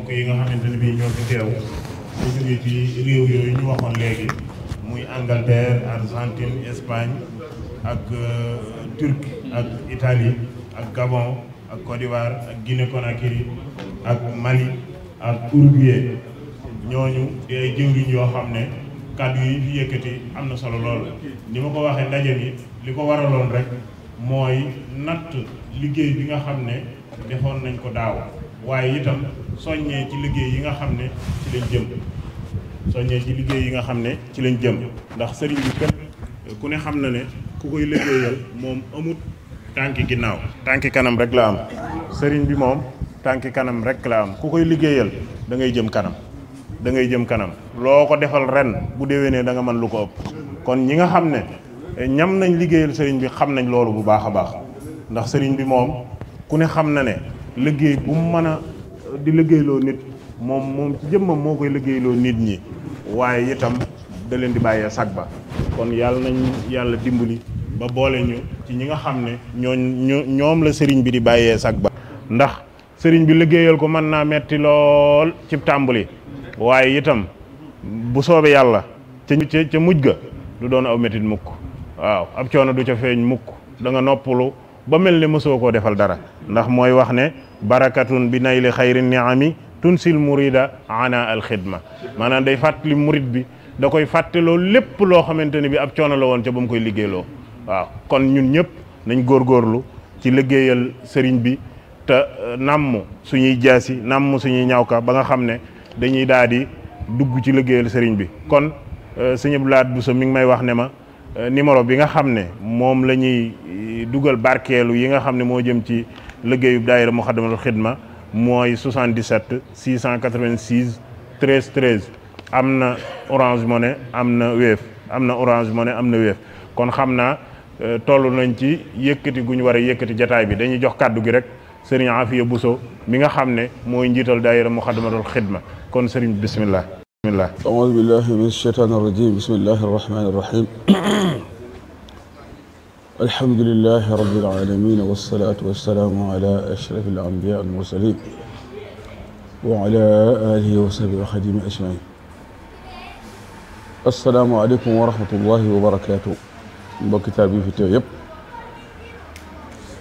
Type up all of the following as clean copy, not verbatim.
mbokk yi nga xamante ne bii ñoo fi teew ñu jógee ci réew yooyu ñu waxoon léegi muy Angleterre, Argentine, Espagne ak Turquie ak Italie ak Gabon ak Côte d'Ivoire ak Guinée Conakry ak Mali ak Uruguay ñooñu di ay jëwriñ yoo xam ne kàddu yi fi yëkkati am na solo lool. ni ma ko waxee ndaje mi li ko waraloon rek mooy natt liggéey bi nga xam ne defoon nañ ko daaw waaye itam soññee ci liggéey yi nga xam ne ci lañ jëm ci lañ jëm ndax sëriñ bi kat ku ne xam na ne ku koy liggéeyal moom amut tànki ginnaaw tànki kanam rek la am. sëriñ bi moom tànki kanam rek la am ku koy liggéeyal da ngay jëm kanam loo ko defal ren bu déwénee da nga mën lu ko ëpp. kon ñi nga xam ne ñam nañ liggéeyal sëriñ bi xam nañ loolu bu baax a baax ndax sëriñ bi moom ku ne xam na ne liggéey bu mu mën a di liggéeyloo nit moom ci jëmmam moo koy liggéeyloo nit ñi waaye itam da leen di bàyyee sag ba. kon yàlla nañ yàlla dimbali ba boole ñu ci ñi nga xam ne ñoom la sëriñ bi di bàyyee sag ba. ndax sëriñ bi liggéeyal ko mën naa metti lool ci tàmbali waaye itam bu soobee yàlla ca mujj ga du doon aw mettit mukk waaw ab coono du ca feeñ mukk da nga noppalu ba mel ne mësoo koo defal dara ndax mooy wax ne barakatun bi nayli xayri niami tunsil murida ana al xidma maanaam day fàttali murid bi da koy fàtteloo lépp loo xamante ne bi ab coono la woon ca ba mu koy liggéeyloo. waaw kon ñun ñëpp nañ góorgóorlu ci liggéeyal sëriñ bi te namm suñuy jaasi namm suñuy ñawka ba nga xam ne dañuy daal di dugg ci liggéeyal sëriñ bi. kon sëñ Abdou Lahad Bousso mi ngi may wax ne ma numéro bi nga xam ne moom la ñuy dugal barkeelu yi nga xam ne moo jëm ci liggéeyu daayira Moukhaddamatoul Khidma mooy 77 686 13 13 am na Orange Money am na Orange Money am na Wave. kon xam naa toll nañ ci yëkkati gu ñu war a yëkkati jataay bi dañuy jox kàddu gi rek sëriñ Afia Bousso mi nga xam ne mooy njiital daayira Moukhaddamatoul Khidma kon sëriñ bismillah. أعوذ بالله من الشيطان الرجيم بسم الله الرحمن الرحيم الحمد لله رب العالمين والصلاة والسلام على أشرف الأنبياء والمرسلين وعلى آله وصحبه وخديمه أجمعين السلام عليكم ورحمة الله وبركاته mbokki taalibe fi teew yëpp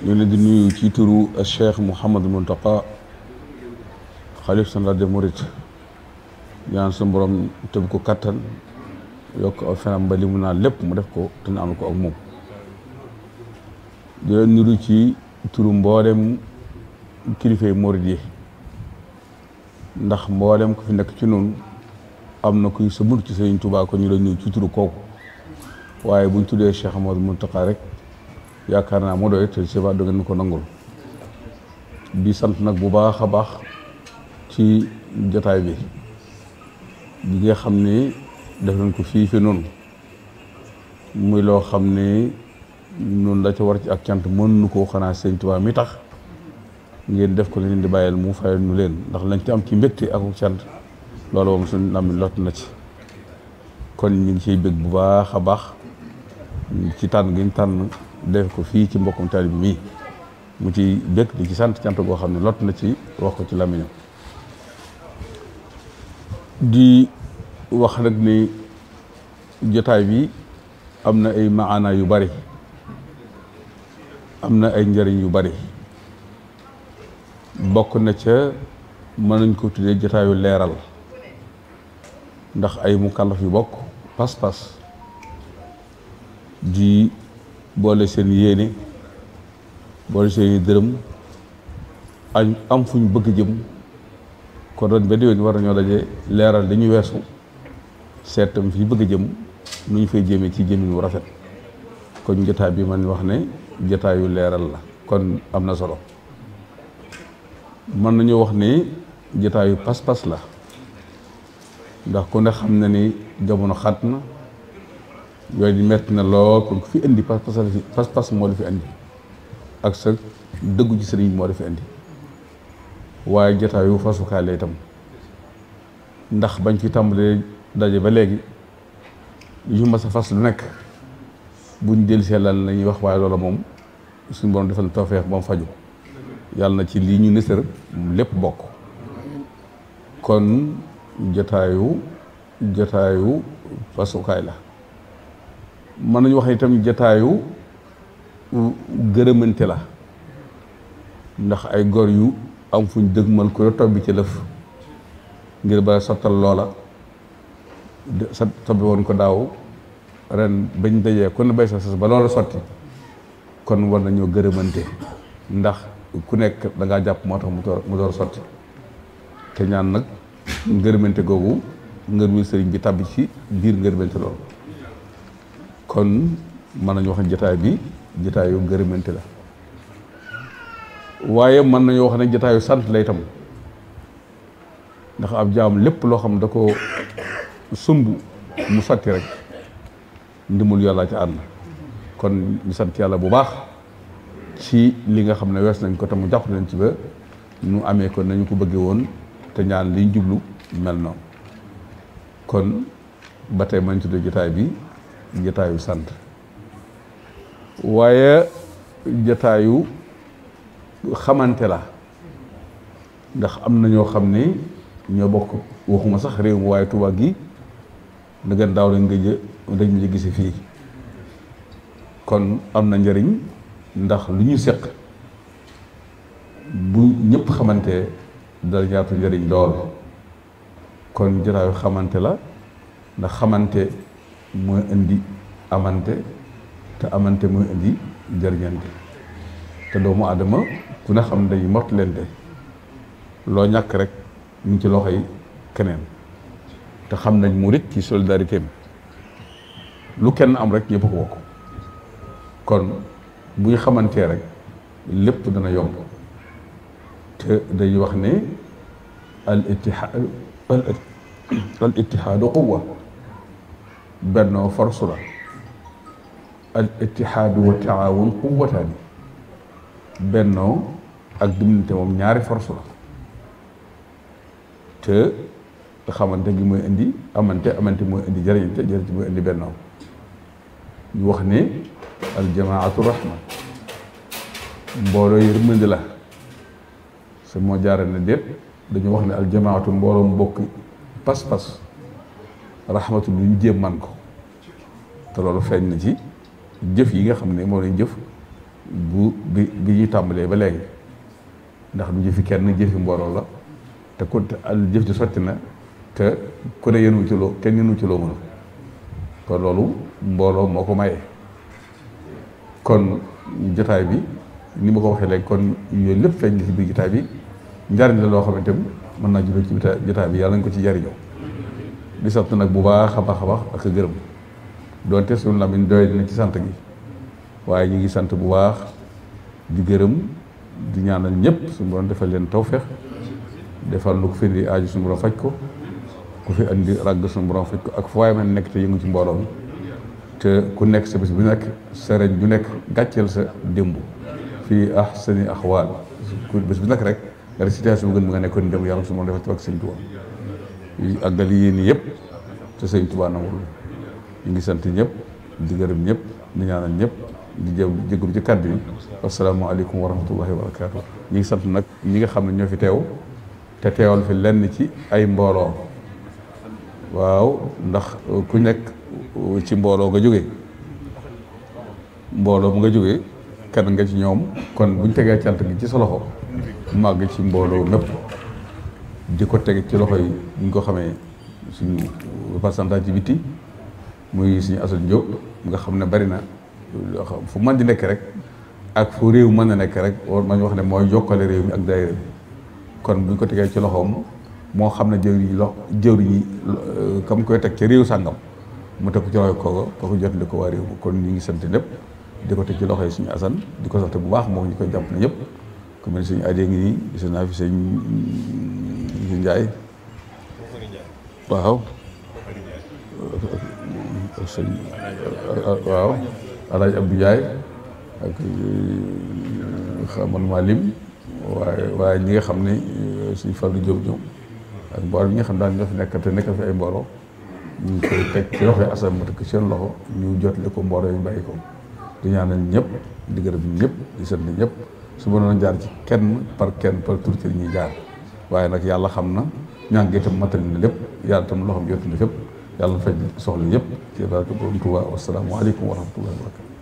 ñu leen di nuyu ci turu Cheikh Mouhamadou Mountakha xalif général des mourides ñaan suñu borom tëb ko kattan yokk aw fenam ba li mu naan lépp mu def ko te ñu am ko ak moom di leen nuyu ci turu mboolem kilifay murid yi ndax mboolem ku fi nekk ci noonu am na kuy sa bunt ci Sëriñ Tuubaa ko ñu la nuyu ci turu kooku waaye buñ tuddee Cheikh Mouhamadou Mountakha rek yaakaar naa moo doy te seba do ngeen ko nangul di sant nag bu baax a baax ci jotaay bi nga xam ni def nañ ko fii fi noonu muy loo xam ni noonu la ca war ci ak cant mën nu ko xanaa Sëriñ Tuubaa mi tax ngeen def ko leen di bàyyil mu fayal nu leen ndax lañ ci am ci mbégte ak cant loolu moom suñu am lot na ci kon ñu ngi ciy bég bu baax a baax ci tànn gi ñu tànn def ko fii ci mbokkum taalibe bi mii mu ci bég di ci sant cant goo xam ne lot na ci wax ko ci làmmiñam di wax nag ni jotaay bi am na ay maana yu bari am na ay njëriñ yu bari bokk na ca mën nañ ko tuddee jotaayu leeral ndax ay mukallaf yu bokk pas-pas di boole seen yéene boole seen dërëm am fu ñu bëgg jëm kon ren ba déwén war nañoo daje leeral dañuy weesu seetam fi bëgg jëm nu ñu fay jëmee ci jëmin wu rafet kon jotaay bi man wax ne jotaayu leeral la kon am na solo mën nañu wax ni jotaayu pas-pas la ndax ku ne xam na ni jamono xat na yooyu di metti na lool kon ku fi indi pas-pas moo la fi indi ak sa dëggu ci sëriñ moo la fi indi waaye jotaayu fasukaay la itam ndax bañ fi tàmbalee daje ba léegi yu mas a fas lu nekk buñ dellu see lan la ñuy wax waaye loola moom suñu borom defal tawfeex ba mu faju yàlla na ci lii ñu nësër lépp bokk kon jataayu fasukaay la. mën nañu wax itam jataayu gërëmante la, ndax ay gor yu am fuñ dëgmal ko tobbi ci lëf ngir ba sottal loola sa tobbi woon ko daaw ren bañ dajee ku ne bay sa sas ba loola sotti, kon war nañoo gërëmante ndax ku nekk da ngaa jàpp moo tax mu door sotti. te ñaan nag ngërëmante googu ngërëmu sëriñ bi tàbbi ci biir ngërëmante loolu. kon mën nañu wax ne jataay bi jataayu ngërëmante la, waaye mën nañu wax ne jataayu sant la itam, ndax ab jaam lépp loo xam da ko sumb mu sotti rek ndimul yàlla ci ànd. kon ñu sant yàlla bu baax ci li nga xam ne wees nañ ko te mu jàpp nañ ci ba ñu amee ko nañu ko bëggee woon, te ñaan liñ jublu mel noonu. kon ba tey mañ tuddee jataay bi jataayu sant, waaye jataayu xamante la, ndax am na ñoo xam ne ñoo bokk waxuma sax réew mi waaye Tuubaa gi na gën daaw lañ nga gise fii. kon am na njëriñ ndax lu ñu seq bu ñëpp xamante dara ñaatu njëriñ lool. kon jataayu xamante la, ndax xamante mooy indi amante, te amante mooy indi njëriñante. te doomu aadama ku ne xam dañuy mottalente, loo ñàkk rek ñu ngi ci loxoy keneen. te xam nañ murit ci solidarité am, lu kenn am rek ñëpp ko bokk. kon bu ñu xamantee rek lépp dana yomb. te dañuy wax ne al ittihaadu quwwa, bennoo force la. al ittihaadu wa taawun quwwataani, bennoo ak dimbalante moom ñaari force la. te xamante gi mooy indi amante mooy indi jëriñante mooy indi bennoo. ñu wax ne aljamaatu rahma, mbooloo yërmande la. sa moo jaare ne déet dañu wax ne aljamaatu mbooloo mu bokk pas-pas, rahmatu lu ñu jéem man ko. te loolu feeñ na ci jëf yi nga xam ne moo lañ jëf bi ñuy tàmbalee ba léegi, ndax du jëfi kenn jëfi mbooloo la. te ku al jëf ji sotti na te ku ne yenu ci loo kenn yenu ci loo mënu. kon loolu mbooloo moo ko maye. kon jotaay bi ni ma ko waxee léegi kon yooyu lépp feeñ na ci biir jotaay bi. njariñ la loo xamante ni mën naa juddoo ci jotaay bi, yàlla nañ ko ci jariñoo. di sant nag bu baax a baax a baax ak gërëm, doonte suñu lamiñ doy dina ci sant gi, waaye ñu ngi sant bu baax di gërëm di ñaanal ñëpp suñu borom defal leen tawfeex, defal lu ko fi indi aaju suñu borom faj ko, ku fi andi ràgg suñu borom faj ko, ak fu waay man nekk te yëngu ci mbooloo mi. te ku nekk sa bés bu nekk sa reñ bu nekk gàcceel sa démb fii ahsani ahwaal, ku bés bu nekk rek nga def situation bu gën bi nga nekkoon démb, yàlla su ma defal ci ak Sëñ Tuubaa yi ak dal yéen yëpp te Sëñ Tuubaa nangul. ñu ngi sant ñëpp di gërëm ñëpp di ñaanal ñëpp di jégalu ci kàddu yi. asalaamaaleykum wa rahmatullahi wa barakaatu. ñu ngi sant nag ñi nga xam ne ñoo fi teew te teewal fi lenn ci ay mbooloo. waaw ndax ku nekk ci mbooloo nga jógee, mbooloo mu nga jógee kenn nga ci ñoom. kon buñ tegee cant gi ci sa loxo màgg ci mbooloo mépp, di ko teg ci loxo yi buñ ko xamee suñu représentant ci biti muy suñu Assane Diop nga xam ne bari na fu mën di nekk rek ak fu réew mën na nekk rek war nañu wax ne mooy jokkale réew mi ak daayira bi. kon buñ ko tegee ci loxoom moo xam ne jëwriñ yi kam koy teg ci réew sàngam mu teg ko ci loxo kooku jotali ko waa réew mi. kon ñu ngi sant lépp di ko teg ci loxo yi suñu Assane di ko sant bu baax moom ñu koy jàpp ne ñëpp ku mel ni suñu adee ngi nii gis naa fi sëñ Njaay waaw sëñ waaw Alaaji Abdou Njaay ak xaman maa lim waaye ñi nga xam ne suñ Fallu Jóob ñoom ak mbooloo ñi nga xam daal ñoo fi nekk te nekkal fi ay mbooloo ñu ngi koy teg ci loxo yi Assane mu teg seen loxo ñu jotale ko mbooloo yi bàyyi ko. di ñaanal ñëpp di gërëm ñëpp di sant ñëpp su ma doon jaar ci kenn par tur ci ñuy jaar waaye nag yàlla xam na ñaan gi itam matal na lépp yàlla itam loo xam jot na fépp yàlla na faj soxla yëpp ci barke borom Tuubaa wassalaamu aleykum wa rahmatullahi wa barakatu